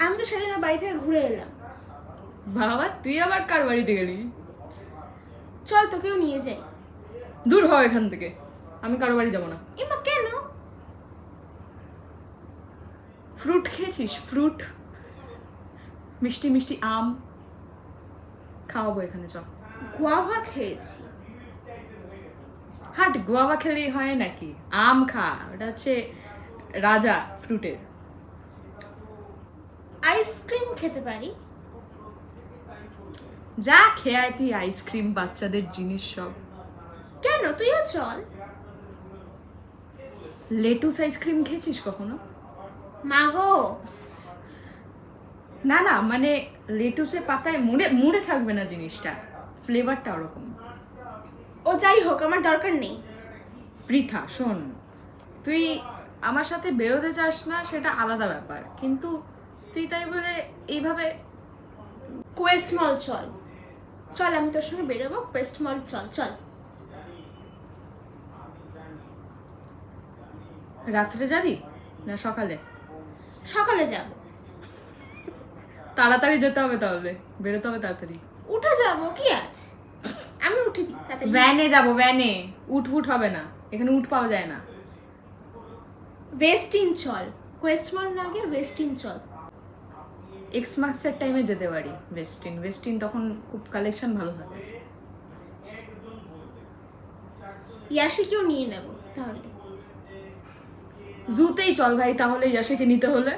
আমি তো সেদিন ওর বাড়ি থেকে ঘুরে এলাম। বাবা তুই আবার কার বাড়িতে গেলি? চল তোকেও নিয়ে যাই। দূর হ এখান থেকে, আমি কারো বাড়ি যাবো না। এমা কেন? ফ্রুট খেয়েছিস? ফ্রুট, মিষ্টি মিষ্টি আম খাওয়াবো এখানে, চ। গুয়াভা খেয়েছি। হাট, গুয়াভা খেলেই হয় নাকি? আম খা, ওটা হচ্ছে রাজা ফ্রুটের। আইসক্রিম খেতে পারি। যা খেয়ে আয় তুই আইসক্রিম, বাচ্চাদের জিনিস সব। কেন, তুইও চল। লেটুস আইসক্রিম খেয়েছিস কখনো? মাগো, না না, মানে লেটুসের পাতায় মুড়ে মুড়ে থাকবে না জিনিসটা, ফ্লেভারটা ওরকম। ও যাই হোক, আমার দরকার নেই। পৃথা শোন, তুই আমার সাথে বেরোতে চাস না সেটা আলাদা ব্যাপার, কিন্তু তুই তাই বলে এইভাবে। কোয়েস্ট মল চল। চল, আমি তোর সঙ্গে বেরোবো। কোয়েস্ট মল চল চল। রাত্রে যাবি না সকালে? সকালে যাব। তাড়াতাড়ি যেতে হবে, তাহলে বেরোতে হবে তাড়াতাড়ি। উঠে যাব, কি আছে, আমি উঠে দিই তাড়াতাড়ি। ভ্যানে যাবো, ভ্যানে। উঠ ফুট হবে না, এখানে উঠ পাওয়া যায় না। ওয়েস্টিন চল। কোয়েস্ট মল না গিয়ে ওয়েস্টিন চল। এক্সমার্সের টাইমে যেতে পারি ওয়েস্টিন। ওয়েস্টিন তখন খুব কালেকশন ভালো থাকে। ইয়াসিকেও নিয়ে নেব তাহলে। জুতেই চল ভাই, তাহলে ইয়াসিকে নিতে হলে।